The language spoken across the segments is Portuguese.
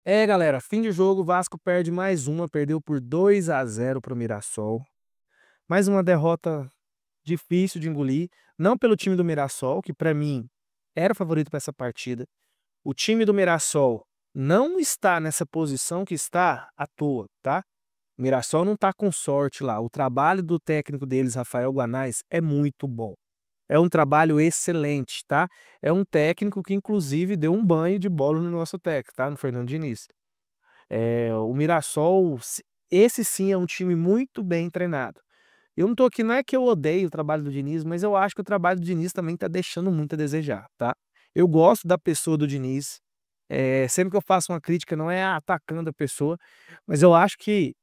Galera, fim de jogo, o Vasco perde mais uma, perdeu por 2-0 para o Mirassol. Mais uma derrota difícil de engolir, não pelo time do Mirassol, que para mim era o favorito para essa partida. O time do Mirassol não está nessa posição que está à toa, tá? O Mirassol não está com sorte lá. O trabalho do técnico deles, Rafael Guanais, é muito bom. É um trabalho excelente, tá? É um técnico que, inclusive, deu um banho de bola no nosso técnico, tá? No Fernando Diniz. O Mirassol, esse sim é um time muito bem treinado. Eu não tô aqui, não é que eu odeio o trabalho do Diniz, mas eu acho que o trabalho do Diniz também tá deixando muito a desejar, tá? Eu gosto da pessoa do Diniz. Sempre que eu faço uma crítica, não é atacando a pessoa, mas eu acho que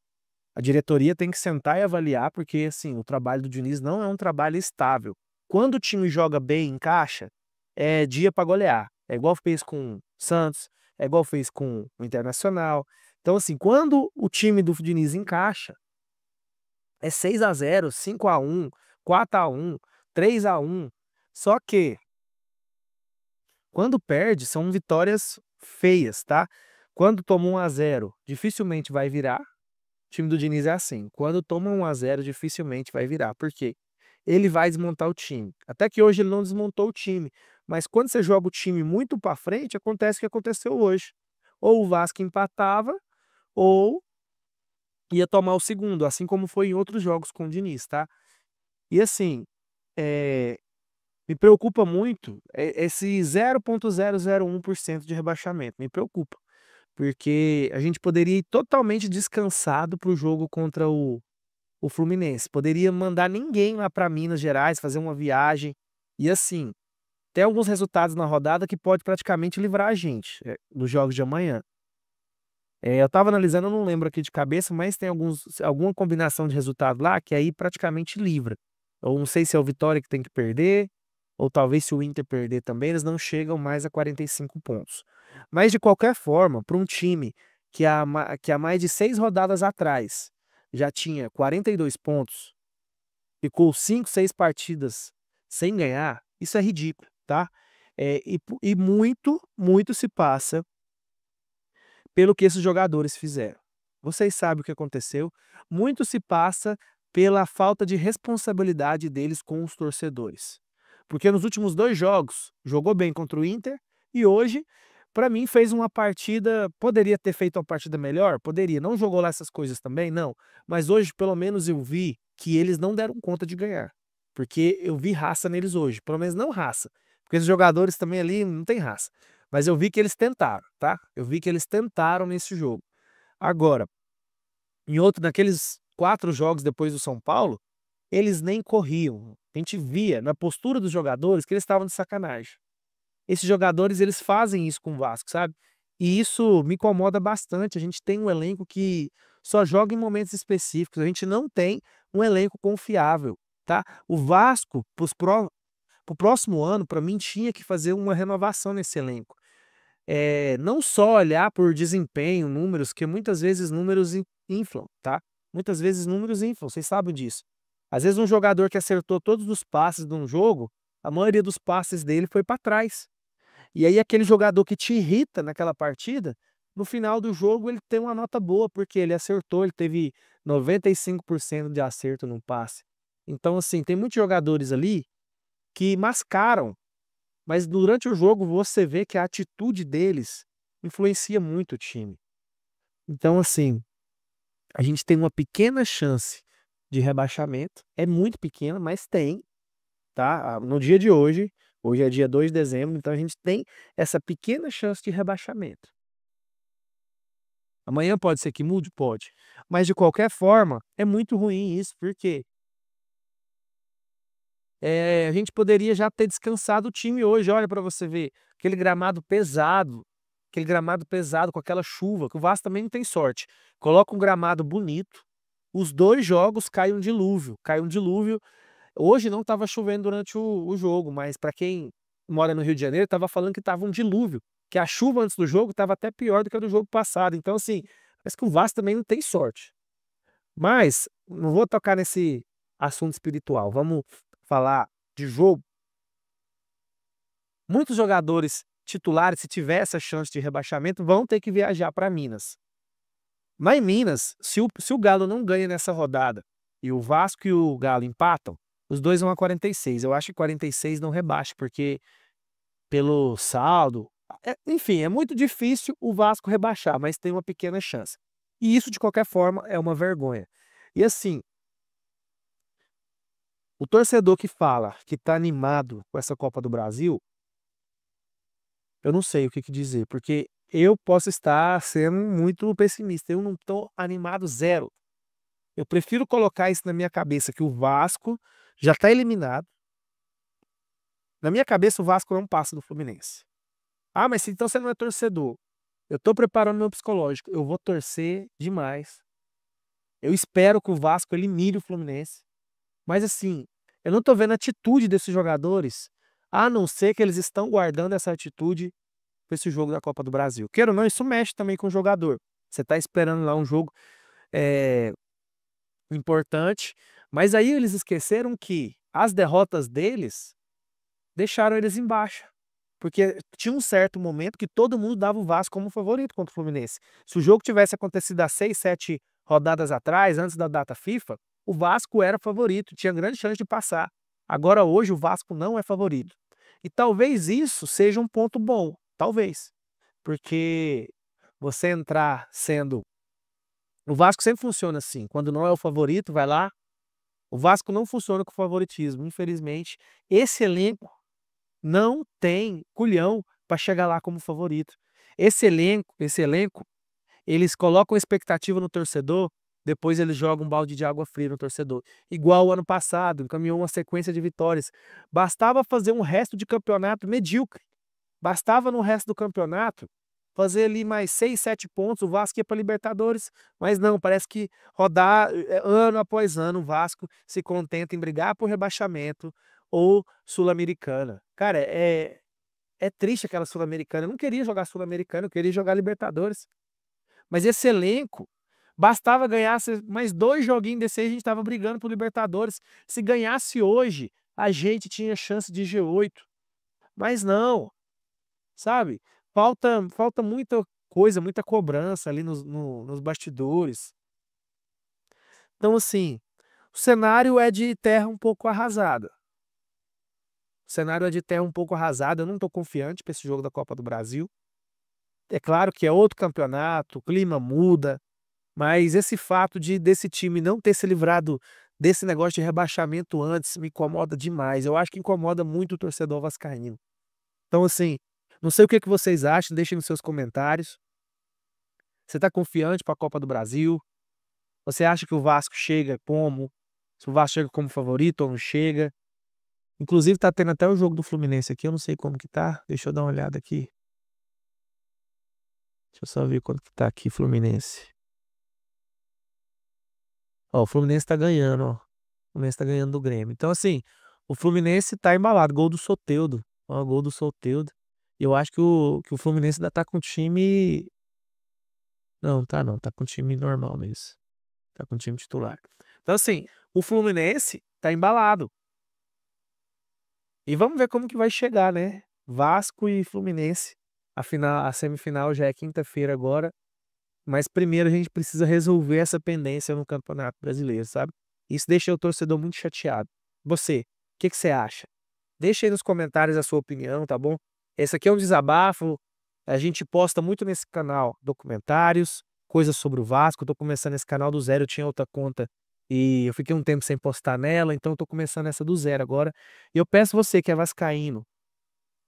a diretoria tem que sentar e avaliar, porque assim, o trabalho do Diniz não é um trabalho estável. Quando o time joga bem, encaixa, é dia para golear. É igual fez com o Santos, é igual fez com o Internacional. Então, assim, quando o time do Diniz encaixa, é 6-0, 5-1, 4-1, 3-1. Só que quando perde, são vitórias feias, tá? Quando toma 1-0, dificilmente vai virar. O time do Diniz é assim, quando toma 1-0, dificilmente vai virar. Por quê? Ele vai desmontar o time. Até que hoje ele não desmontou o time. Mas quando você joga o time muito para frente, acontece o que aconteceu hoje. Ou o Vasco empatava, ou ia tomar o segundo, assim como foi em outros jogos com o Diniz, tá? E assim, eh, me preocupa muito esse 0,001% de rebaixamento. Me preocupa. Porque a gente poderia ir totalmente descansado para o jogo contra o Fluminense. Poderia mandar ninguém lá para Minas Gerais fazer uma viagem. E assim, tem alguns resultados na rodada que pode praticamente livrar a gente dos jogos de amanhã. Eu estava analisando, eu não lembro aqui de cabeça, mas tem alguma combinação de resultado lá que aí praticamente livra. Eu não sei se é o Vitória que tem que perder, ou talvez se o Inter perder também, eles não chegam mais a 45 pontos. Mas de qualquer forma, para um time que há mais de 6 rodadas atrás já tinha 42 pontos, ficou 5, 6 partidas sem ganhar, isso é ridículo, tá? E muito, muito se passa pelo que esses jogadores fizeram. Vocês sabem o que aconteceu. Muito se passa pela falta de responsabilidade deles com os torcedores. Porque nos últimos 2 jogos, jogou bem contra o Inter e hoje, para mim, fez uma partida. Poderia ter feito uma partida melhor? Poderia. Não jogou lá essas coisas também? Não. Mas hoje, pelo menos, eu vi que eles não deram conta de ganhar. Porque eu vi raça neles hoje. Pelo menos não raça. Porque esses jogadores também ali não tem raça. Mas eu vi que eles tentaram, tá? Eu vi que eles tentaram nesse jogo. Agora, naqueles 4 jogos depois do São Paulo, eles nem corriam. A gente via na postura dos jogadores que eles estavam de sacanagem. Esses jogadores, eles fazem isso com o Vasco, sabe? E isso me incomoda bastante. A gente tem um elenco que só joga em momentos específicos. A gente não tem um elenco confiável, tá? O Vasco, para o próximo ano, para mim, tinha que fazer uma renovação nesse elenco. Não só olhar por desempenho, números, que muitas vezes números inflam, tá? Muitas vezes números inflam, vocês sabem disso. Às vezes um jogador que acertou todos os passes de um jogo, a maioria dos passes dele foi para trás. E aí aquele jogador que te irrita naquela partida, no final do jogo ele tem uma nota boa, porque ele acertou, ele teve 95% de acerto no passe. Então, assim, tem muitos jogadores ali que mascaram, mas durante o jogo você vê que a atitude deles influencia muito o time. Então, assim, a gente tem uma pequena chance de rebaixamento. É muito pequena, mas tem, tá? No dia de hoje, hoje é dia 2 de dezembro, então a gente tem essa pequena chance de rebaixamento. Amanhã pode ser que mude? Pode. Mas de qualquer forma, é muito ruim isso, porque a gente poderia já ter descansado o time hoje. Olha para você ver, aquele gramado pesado com aquela chuva, que o Vasco também não tem sorte. Coloca um gramado bonito, os 2 jogos cai um dilúvio. Hoje não estava chovendo durante o jogo, mas para quem mora no Rio de Janeiro, estava falando que estava um dilúvio, que a chuva antes do jogo estava até pior do que a do jogo passado. Então, assim, parece que o Vasco também não tem sorte. Mas não vou tocar nesse assunto espiritual. Vamos falar de jogo. Muitos jogadores titulares, se tiver essa chance de rebaixamento, vão ter que viajar para Minas. Mas em Minas, se o Galo não ganha nessa rodada e o Vasco e o Galo empatam, os dois vão a 46. Eu acho que 46 não rebaixa, porque pelo saldo, enfim, é muito difícil o Vasco rebaixar, mas tem uma pequena chance. E isso, de qualquer forma, é uma vergonha. E assim, o torcedor que fala que tá animado com essa Copa do Brasil, eu não sei o que dizer, porque eu posso estar sendo muito pessimista. Eu não tô animado zero. Eu prefiro colocar isso na minha cabeça, que o Vasco já tá eliminado. Na minha cabeça, o Vasco não passa do Fluminense. Ah, mas então você não é torcedor. Eu tô preparando meu psicológico. Eu vou torcer demais. Eu espero que o Vasco elimine o Fluminense. Mas assim, eu não tô vendo a atitude desses jogadores, a não ser que eles estão guardando essa atitude para esse jogo da Copa do Brasil. Queira ou não, isso mexe também com o jogador. Você tá esperando lá um jogo importante, mas aí eles esqueceram que as derrotas deles deixaram eles embaixo. Porque tinha um certo momento que todo mundo dava o Vasco como favorito contra o Fluminense. Se o jogo tivesse acontecido há 6, 7 rodadas atrás, antes da data FIFA, o Vasco era favorito, tinha grande chance de passar. Agora hoje o Vasco não é favorito. E talvez isso seja um ponto bom, talvez. Porque você entrar sendo... O Vasco sempre funciona assim, quando não é o favorito, vai lá. O Vasco não funciona com favoritismo, infelizmente. Esse elenco não tem culhão para chegar lá como favorito. Esse elenco, eles colocam expectativa no torcedor, depois eles jogam um balde de água fria no torcedor. Igual o ano passado, encaminhou uma sequência de vitórias. Bastava fazer um resto de campeonato medíocre. Bastava no resto do campeonato fazer ali mais 6, 7 pontos, o Vasco ia para Libertadores, mas não, parece que rodar ano após ano, o Vasco se contenta em brigar por rebaixamento ou Sul-Americana. Cara, é triste aquela Sul-Americana. Eu não queria jogar Sul-Americana, eu queria jogar Libertadores. Mas esse elenco, bastava ganhar mais 2 joguinhos desse aí, a gente estava brigando por Libertadores. Se ganhasse hoje, a gente tinha chance de G8. Mas não, sabe? Falta muita coisa, muita cobrança ali nos bastidores. Então, assim, o cenário é de terra um pouco arrasada. O cenário é de terra um pouco arrasada. Eu não estou confiante para esse jogo da Copa do Brasil. É claro que é outro campeonato, o clima muda, mas esse fato desse time não ter se livrado desse negócio de rebaixamento antes me incomoda demais. Eu acho que incomoda muito o torcedor vascaíno. Então, assim, não sei o que vocês acham, deixem nos seus comentários. Você está confiante para a Copa do Brasil? Você acha que o Vasco chega como? Se o Vasco chega como favorito ou não chega? Inclusive tá tendo até o jogo do Fluminense aqui, eu não sei como que tá. Deixa eu dar uma olhada aqui. Deixa eu só ver quanto que tá aqui, Fluminense. Ó, o Fluminense tá ganhando, ó. O Fluminense tá ganhando do Grêmio. Então, assim, o Fluminense tá embalado. Gol do Soteldo. Ó, gol do Soteldo. E eu acho que o Fluminense ainda tá com time... Não, tá não. Tá com time normal mesmo. Tá com time titular. Então, assim, o Fluminense tá embalado. E vamos ver como que vai chegar, né? Vasco e Fluminense. A semifinal já é quinta-feira agora. Mas primeiro a gente precisa resolver essa pendência no Campeonato Brasileiro, sabe? Isso deixa o torcedor muito chateado. Você, o que você acha? Deixa aí nos comentários a sua opinião, tá bom? Esse aqui é um desabafo. A gente posta muito nesse canal documentários, coisas sobre o Vasco. Eu tô começando esse canal do zero, eu tinha outra conta e eu fiquei um tempo sem postar nela, então eu tô começando essa do zero agora. E eu peço você que é vascaíno,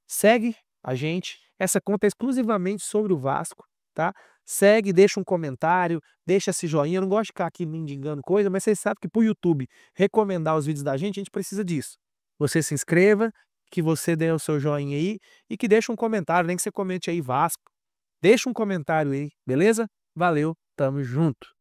segue a gente. Essa conta é exclusivamente sobre o Vasco, tá? Segue, deixa um comentário, deixa esse joinha. Eu não gosto de ficar aqui mendigando coisa, mas vocês sabem que pro YouTube recomendar os vídeos da gente, a gente precisa disso. Você se inscreva, que você dê o seu joinha aí e que deixe um comentário, nem que você comente aí Vasco. Deixa um comentário aí, beleza? Valeu, tamo junto.